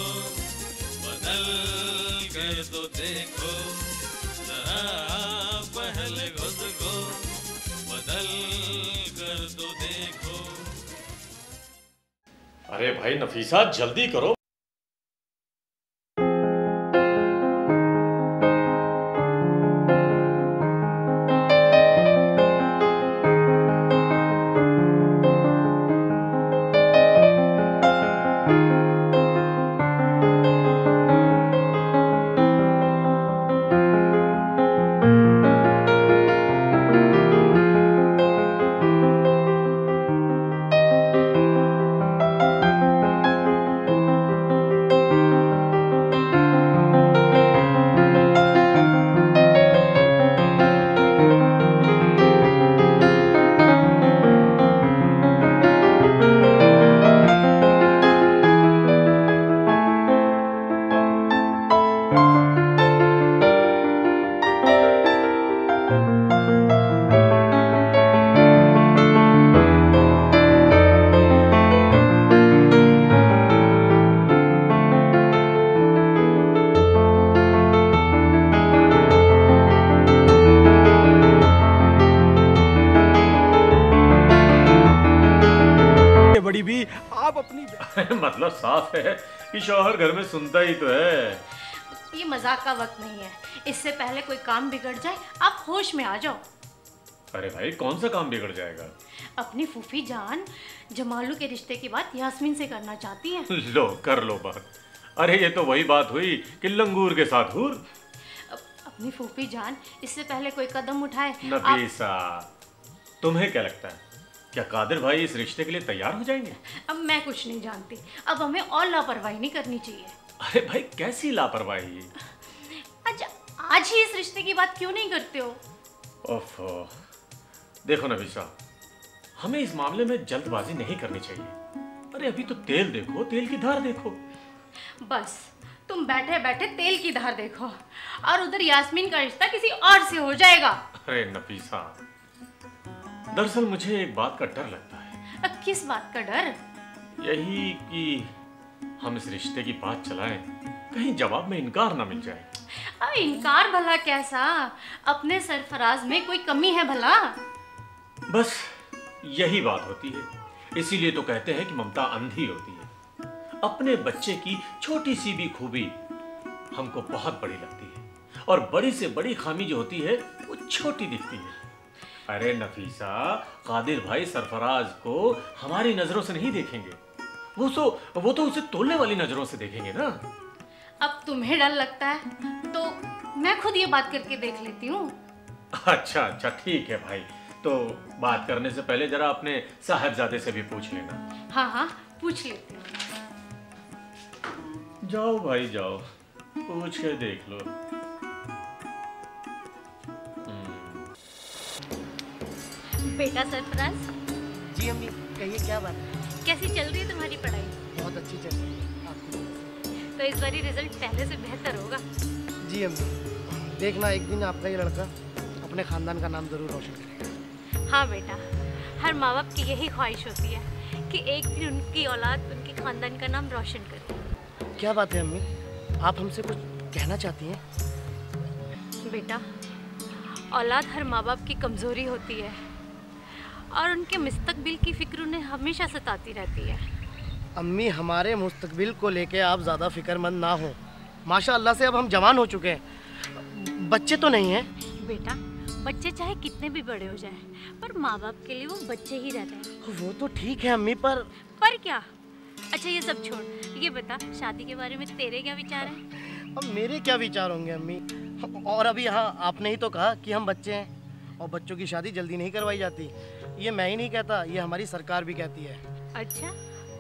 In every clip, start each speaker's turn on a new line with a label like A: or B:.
A: देखो, बदल कर तो देखो, जरा पहले खुद को बदल कर तो देखो।
B: अरे भाई नफीसा जल्दी करो।
C: बड़ी भी आप अपनी
B: मतलब साफ है कि शौहर घर में सुनता ही तो है।
D: ये मजाक का वक्त नहीं है, इससे पहले कोई काम बिगड़ जाए आप होश में आ जाओ।
B: अरे भाई कौन सा काम बिगड़ जाएगा?
D: अपनी फूफी जान जमालू के रिश्ते की बात यास्मीन से करना चाहती है।
B: लो कर लो बात। अरे ये तो वही बात हुई कि लंगूर के साथ हूर।
D: अपनी फूफी जान इससे पहले कोई कदम उठाए।
B: नफीसा तुम्हें क्या लगता है, क्या कादिर भाई इस रिश्ते के लिए तैयार हो जाएंगे?
D: अब मैं कुछ नहीं जानती, अब हमें और लापरवाही नहीं करनी चाहिए।
B: अरे भाई कैसी लापरवाही?
D: अच्छा आज ही इस रिश्ते की बात क्यों नहीं करते हो?
B: ओफो, देखो नफीसा, हमें इस मामले में जल्दबाजी नहीं करनी चाहिए। अरे अभी तो तेल देखो, तेल की धार देखो।
D: बस तुम बैठे बैठे तेल की धार देखो और उधर यास्मीन का रिश्ता किसी और से हो जाएगा।
B: अरे नफीसा, दरअसल मुझे एक बात का डर लगता है।
D: किस बात का डर?
B: यही कि हम इस रिश्ते की बात चलाएं, कहीं जवाब में इनकार ना मिल जाए।
D: इनकार भला कैसा? अपने सरफराज में कोई कमी है भला?
B: बस यही बात होती है, इसीलिए तो कहते हैं कि ममता अंधी होती है। अपने बच्चे की छोटी सी भी खूबी हमको बहुत बड़ी लगती है और बड़ी से बड़ी खामी जो होती है वो छोटी दिखती है। अरे नफीसा, कादिर भाई सरफराज को हमारी नजरों से नहीं देखेंगे, वो तो उसे तोलने वाली नजरों से देखेंगे ना।
D: अब तुम्हें डर लगता है तो मैं खुद ये बात करके देख लेती हूँ।
B: अच्छा अच्छा ठीक है भाई, तो बात करने से पहले जरा अपने साहबजादे से भी पूछ लेना।
D: हाँ हाँ पूछ लेती हूँ।
B: जाओ भाई जाओ, पूछ के देख लो।
D: बेटा सरफराज।
C: जी अम्मी कहिए क्या बात है?
D: कैसी चल रही है तुम्हारी पढ़ाई?
C: बहुत अच्छी चल रही है आपकी।
D: तो इस बारी रिजल्ट पहले से बेहतर होगा।
C: जी अम्मी, देखना एक दिन आपका ये लड़का अपने खानदान का नाम जरूर रोशन करेगा।
D: हाँ बेटा, हर माँ बाप की यही ख्वाहिश होती है कि एक दिन उनकी औलाद उनके खानदान का नाम रोशन करे।
C: क्या बात है अम्मी, आप हमसे कुछ कहना चाहती हैं?
D: बेटा, औलाद हर माँ बाप की कमज़ोरी होती है और उनके मुस्तकबिल की फिक्र उन्हें हमेशा सताती रहती है।
C: अम्मी हमारे मुस्तकबिल को लेके आप ज़्यादा फिक्रमंद ना हो। माशाअल्लाह से अब हम जवान हो चुके हैं, बच्चे तो नहीं हैं।
D: बेटा, बच्चे चाहे कितने भी बड़े हो जाएं, पर माँ बाप के लिए वो बच्चे ही रहते हैं।
C: वो तो ठीक है अम्मी, पर
D: क्या? अच्छा ये सब छोड़, ये बता शादी के बारे में तेरे क्या विचार हैं?
C: अब मेरे क्या विचार होंगे अम्मी? और अभी यहाँ आपने ही तो कहा कि हम बच्चे हैं और बच्चों की शादी जल्दी नहीं करवाई जाती। ये मैं ही नहीं कहता, ये हमारी सरकार भी कहती है।
D: अच्छा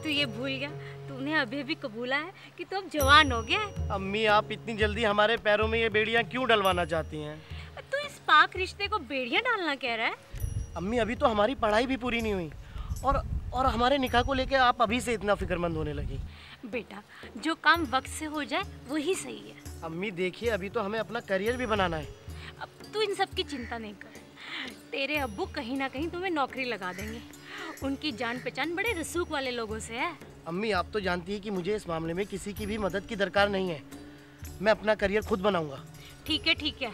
D: तू ये भूल गया, तूने अभी अभी कबूला है कि तू अब जवान हो गया है।
C: अम्मी आप इतनी जल्दी हमारे पैरों में ये बेड़ियाँ क्यों डलवाना चाहती हैं?
D: तू इस पाक रिश्ते को बेड़ियाँ डालना कह रहा है?
C: अम्मी अभी तो हमारी पढ़ाई भी पूरी नहीं हुई और हमारे निकाह को लेके आप अभी से इतना फिक्रमंद होने लगी।
D: बेटा, जो काम वक्त से हो जाए वही सही है।
C: अम्मी देखिए, अभी तो हमें अपना करियर भी बनाना है।
D: अब तू इन सब की चिंता नहीं कर, तेरे अब्बू कहीं ना कहीं तुम्हें नौकरी लगा देंगे। उनकी जान पहचान बड़े रसूख वाले लोगों से है।
C: अम्मी आप तो जानती है कि मुझे इस मामले में किसी की भी मदद की दरकार नहीं है। मैं अपना करियर खुद बनाऊंगा।
D: ठीक है,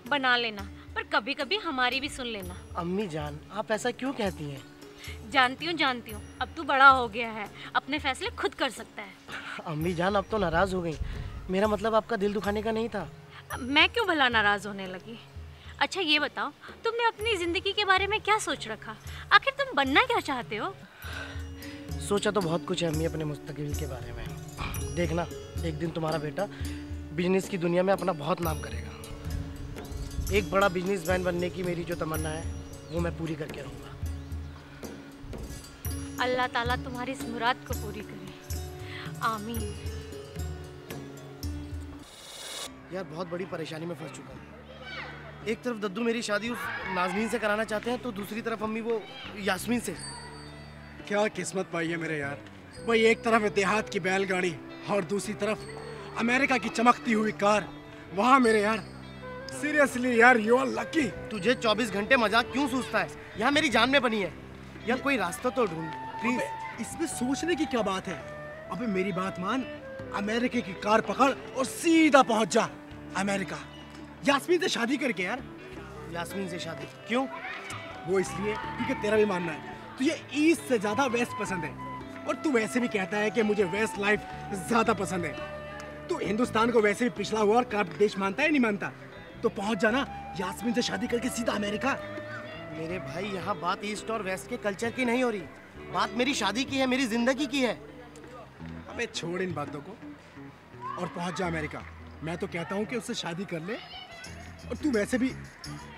D: बना लेना, पर कभी कभी हमारी भी सुन लेना।
C: अम्मी जान आप ऐसा क्यों कहती हैं?
D: जानती हूँ, अब तू बड़ा हो गया है, अपने फैसले खुद कर सकता है।
C: अम्मी जान अब तो नाराज हो गई। मेरा मतलब आपका दिल दुखाने का नहीं था।
D: मैं क्यों भला नाराज होने लगी? अच्छा ये बताओ, तुमने अपनी जिंदगी के बारे में क्या सोच रखा? आखिर तुम बनना क्या चाहते हो?
C: सोचा तो बहुत कुछ है अम्मी अपने मुस्तकबिल के बारे में। देखना एक दिन तुम्हारा बेटा बिजनेस की दुनिया में अपना बहुत नाम करेगा। एक बड़ा बिजनेसमैन बनने की मेरी जो तमन्ना है वो मैं पूरी करके रहूँगा।
D: अल्लाह ताला तुम्हारी इस मुराद को पूरी करे, आमीन।
C: यार बहुत बड़ी परेशानी में फंस चुका हूँ। एक तरफ दद्दू मेरी शादी उस नाज़नीन से कराना चाहते हैं, तो दूसरी तरफ अम्मी वो यास्मीन से।
E: क्या किस्मत पाई है मेरे यार। भाई एक तरफ इतिहाद की बैलगाड़ी और दूसरी तरफ अमेरिका की चमकती हुई कार। वहाँ मेरे यार, सीरियसली यार यू आर लकी।
C: तुझे 24 घंटे मजाक क्यों सूझता है? यहाँ मेरी जान में बनी है यार, कोई रास्ता तो ढूंढ प्लीज।
E: इसमें सोचने की क्या बात है? अबे मेरी बात मान, अमेरिका की कार पकड़ और सीधा पहुंच जा अमेरिका। यास्मीन से शादी करके यार।
C: यास्मीन से शादी क्यों?
E: वो इसलिए क्योंकि तेरा भी मानना है तुझे ईस्ट से ज्यादा वेस्ट पसंद है, और तू वैसे भी कहता है कि मुझे वेस्ट लाइफ ज्यादा पसंद है। तू हिंदुस्तान को वैसे भी पिछड़ा हुआ और करप्ट देश मानता है नहीं मानता? तो पहुंच जाना यास्मीन से शादी करके सीधा अमेरिका।
C: मेरे भाई यहाँ बात ईस्ट और वेस्ट के कल्चर की नहीं हो रही, बात मेरी शादी की है, मेरी जिंदगी की है।
E: अबे छोड़ इन बातों को और पहुंच जा अमेरिका। मैं तो कहता हूँ कि उससे शादी कर ले, और तू वैसे भी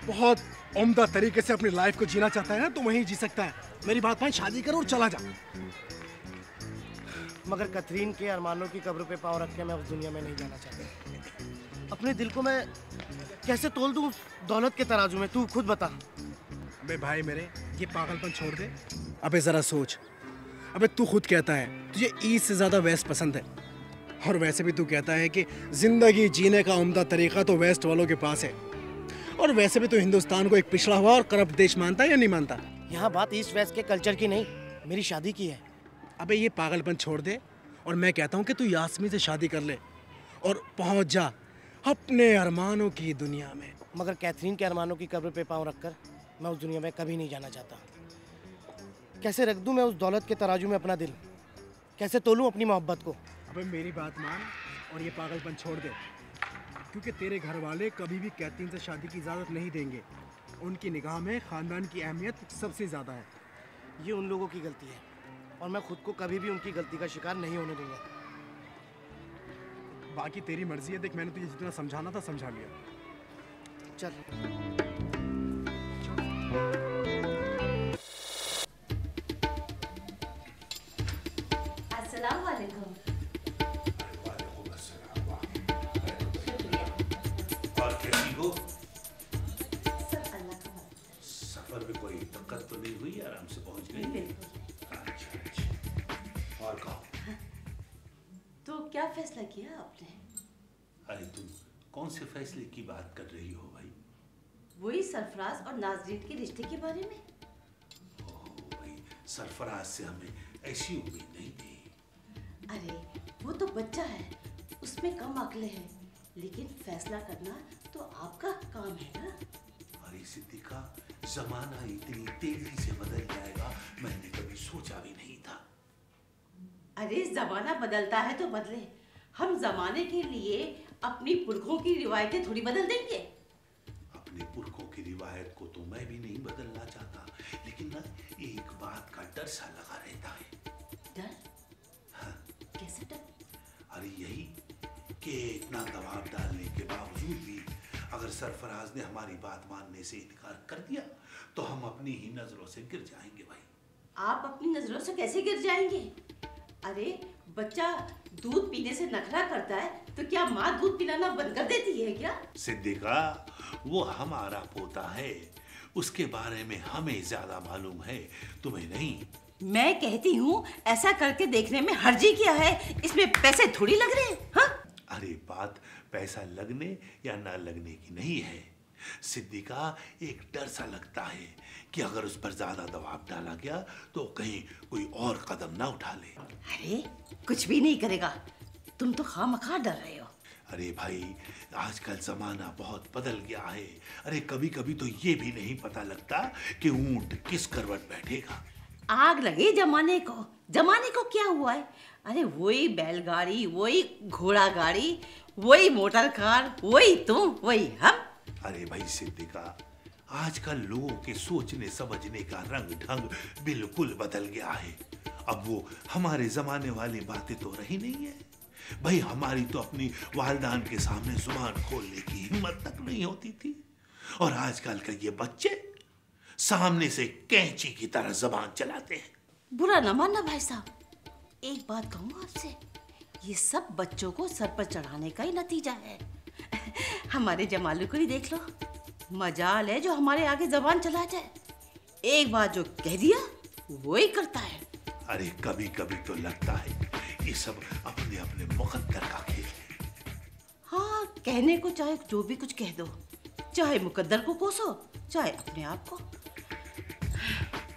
E: बहुत उम्दा तरीके से अपनी लाइफ को जीना चाहता है ना, तो वहीं जी सकता है। मेरी बात मान, शादी कर और चला जा।
C: मगर कैथरीन के अरमानों की कब्र पे पाँव रख के मैं उस दुनिया में नहीं जाना चाहता। अपने दिल को मैं कैसे तोल दूं दौलत के तराजू में, तू खुद बता।
E: अबे भाई मेरे, ये पागलपन छोड़ दे। अबे जरा सोच, अबे तू खुद कहता है तुझे ईस्ट से ज्यादा वेस्ट पसंद है, और वैसे भी तू कहता है कि जिंदगी जीने का उम्दा तरीका तो वेस्ट वालों के पास है, और वैसे भी तू हिंदुस्तान को एक पिछड़ा हुआ और करप्ट देश मानता है या नहीं मानता?
C: यहाँ बात ईस्ट वेस्ट के कल्चर की नहीं, मेरी शादी की है।
E: अबे ये पागलपन छोड़ दे, और मैं कहता हूँ कि तू यास्मीन से शादी कर ले और पहुँच जा अपने अरमानों की दुनिया में।
C: मगर कैथरीन के अरमानों की कब्र पे पाँव रखकर मैं उस दुनिया में कभी नहीं जाना चाहता। कैसे रख दूं मैं उस दौलत के तराजू में अपना दिल? कैसे तोलूं अपनी मोहब्बत को?
E: अबे मेरी बात मान और ये पागलपन छोड़ दे, क्योंकि तेरे घर वाले कभी भी कैथरीन से शादी की इजाज़त नहीं देंगे। उनकी निगाह में ख़ानदान की अहमियत सबसे ज़्यादा है।
C: ये उन लोगों की गलती है, और मैं खुद को कभी भी उनकी गलती का शिकार नहीं होने दूंगा।
E: बाकी तेरी मर्जी है। देख, मैंने तुझे जितना समझाना था समझा लिया।
C: चल।
F: अस्सलाम वालेकुम।
G: और कैसी हो?
F: सब अल्लाह का हुक्म।
G: सफर में कोई दिक्कत तो नहीं हुई? आराम से पहुंच गई?
F: बिल्कुल।
G: अच्छा। और कहो।
F: तो क्या फैसला किया आपने?
G: अरे तुम कौन से फैसले की बात कर रही हो भाई?
F: वही सरफराज और नाज़रीन के रिश्ते के बारे में।
G: ओह भाई, सरफराज से हमें ऐसी उम्मीद नहीं थी।
F: अरे वो तो बच्चा है, उसमें कम अक्ल है, लेकिन फैसला करना तो आपका काम है ना।
G: अरे सिद्दीका, जमाना इतनी तेजी से बदल जाएगा मैंने कभी सोचा भी नहीं था।
F: अरे जमाना बदलता है तो बदले, हम जमाने के लिए अपनी पुरखों की रिवायतें थोड़ी बदल देंगे।
G: अपने पुरखों की रिवायत को तो मैं भी नहीं बदलना चाहता, लेकिन ना एक बात का डर सा लगा रहता है।
F: डर?
G: हाँ।
F: कैसे डर?
G: अरे यही कि इतना दबाव डालने के बावजूद भी अगर सरफराज ने हमारी बात मानने से इनकार कर दिया तो हम अपनी ही नजरों से गिर जाएंगे भाई।
F: आप अपनी नजरों से कैसे गिर जाएंगे? अरे बच्चा दूध पीने से नखरा करता है तो क्या माँ दूध पिलाना बंद कर देती है क्या?
G: सिद्दीका, वो हमारा पोता है, उसके बारे में हमें ज्यादा मालूम है, तुम्हें नहीं।
F: मैं कहती हूँ ऐसा करके देखने में हर्जी क्या है? इसमें पैसे थोड़ी लग रहे हैं। हाँ?
G: अरे बात पैसा लगने या ना लगने की नहीं है, सिद्दीका, एक डर सा लगता है कि अगर उस पर ज्यादा दबाव डाला गया तो कहीं कोई और कदम ना उठा ले।
F: अरे कुछ भी नहीं करेगा, तुम तो खामखा डर रहे हो।
G: अरे भाई, आजकल जमाना बहुत बदल गया है। अरे कभी कभी तो ये भी नहीं पता लगता कि ऊंट किस करवट बैठेगा।
F: आग लगे जमाने को। जमाने को क्या हुआ है? अरे वही बैलगाड़ी, वही घोड़ा गाड़ी, वही मोटर कार, वही तुम, वही हम।
G: अरे भाई सिद्दीका, आजकल लोगों के सोचने समझने का रंग ढंग बिल्कुल बदल गया है। अब वो हमारे जमाने वाली बातें तो रही नहीं है। भाई हमारी तो अपनी वालिदान के सामने जुबान खोलने की हिम्मत तक नहीं होती थी, और आजकल का ये बच्चे सामने से कैंची की तरह जबान चलाते हैं।
F: बुरा न मानना भाई साहब, एक बात कहूँ आपसे, ये सब बच्चों को सर पर चढ़ाने का ही नतीजा है। हमारे जमालू को ही देख लो, मजाल है जो हमारे आगे जबान चला जाए। एक बार जो कह दिया वो ही करता है।
G: अरे कभी कभी तो लगता है ये सब अपने अपने मुकद्दर का खेल है।
F: हाँ, कहने को चाहे जो भी कुछ कह दो, चाहे मुकद्दर को कोसो, चाहे अपने आप को।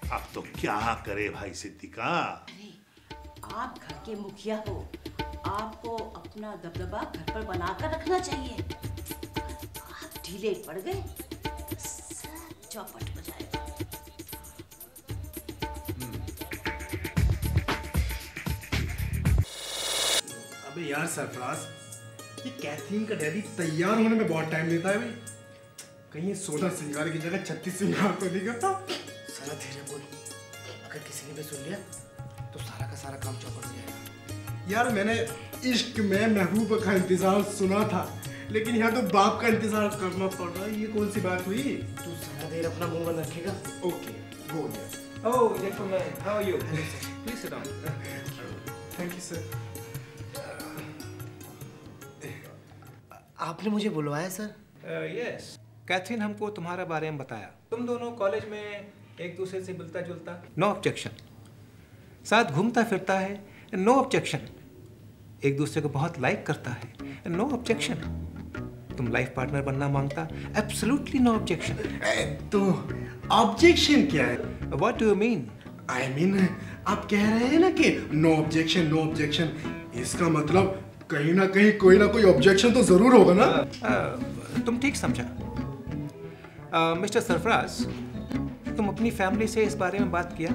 G: अब तो क्या करे भाई सिद्दीका।
F: अरे आप घर के मुखिया हो, आपको अपना दबदबा घर पर बनाकर रखना चाहिए। आप ढीले पड़ गए, सब चौपट हो जाएगा।
E: अबे यार सरफराज, ये कैथरीन का डैडी तैयार होने में बहुत टाइम लेता है भाई। कहीं 16 सिंगार की जगह 36 सिंगार तो नहीं करता।
C: साला धीरे बोल, अगर किसी ने भी सुन लिया तो सारा का सारा काम चौपट हो जाएगा।
E: यार मैंने इश्क में महबूब का इंतजार सुना था, लेकिन यहाँ तो बाप का इंतजार करना पड़ रहा है। ये कौन सी बात हुई?
C: तू सारा देर अपना मुंह बंद रखेगा।
E: Okay, go here.
H: Oh, gentlemen, how are you? Please sit down.
E: Thank you sir.
C: आपने मुझे बुलवाया सर?
H: Yes. कैथरीन हमको तुम्हारा बारे में बताया। तुम दोनों कॉलेज में एक दूसरे से मिलता जुलता, नो ऑब्जेक्शन। साथ घूमता फिरता है, नो ऑब्जेक्शन। एक दूसरे को बहुत लाइक करता है, नो ऑब्जेक्शन। तुम लाइफ पार्टनर बनना मांगता, एब्सोल्युटली नो ऑब्जेक्शन।
E: तो ऑब्जेक्शन क्या है?
H: What do you mean?
E: I mean आप कह रहे हैं ना कि नो ऑब्जेक्शन, नो ऑब्जेक्शन, इसका मतलब कहीं ना कहीं कोई ना कोई ऑब्जेक्शन तो जरूर होगा ना?
H: तुम ठीक समझा। मिस्टर सरफराज, तुम अपनी फैमिली से इस बारे में बात किया?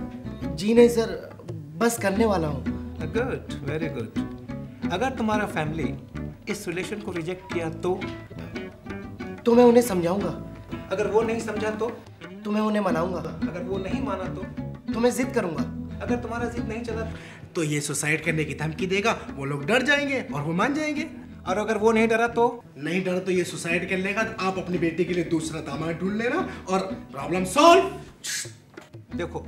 C: जी नहीं सर, बस करने वाला हूँ।
H: Good, very good. अगर तुम्हारा फैमिली इस रिलेशन को रिजेक्ट किया तो
C: मैं उन्हें समझाऊंगा।
H: अगर वो नहीं समझा तो
C: मैं उन्हें मनाऊंगा।
H: अगर वो नहीं माना
C: तो मैं जिद करूंगा।
H: अगर तुम्हारा जिद नहीं चला
E: तो ये सुसाइड करने की धमकी देगा, वो लोग डर जाएंगे और वो मान जाएंगे।
H: और अगर वो नहीं डरा तो?
E: नहीं डरा तो ये सुसाइड कर लेगा। तो आप अपनी बेटी के लिए दूसरा दामाद ढूंढ लेना और प्रॉब्लम सॉल्व।
H: देखो,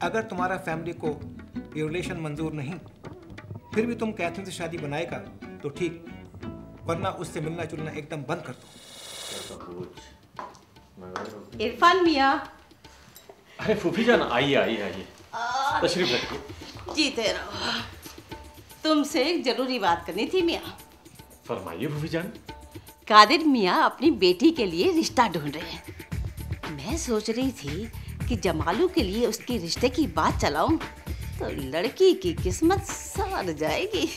H: अगर तुम्हारा फैमिली को ये रिलेशन मंजूर नहीं, फिर भी तुम कैथरीन से शादी बनाएगा तो ठीक, वरना उससे मिलना जुलना एकदम बंद कर दो।
F: इरफान मियाँ।
B: अरे फूफी जान, आइए आइए आइए, तशरीफ रखिए।
F: जीते रहो। तुमसे एक जरूरी बात करनी थी मियाँ।
B: फरमाइए फूफी जान।
F: कादिर मियाँ अपनी बेटी के लिए रिश्ता ढूंढ रहे हैं। मैं सोच रही थी कि जमालू के लिए उसके रिश्ते की बात चलाऊं तो लड़की की किस्मत संवर जाएगी।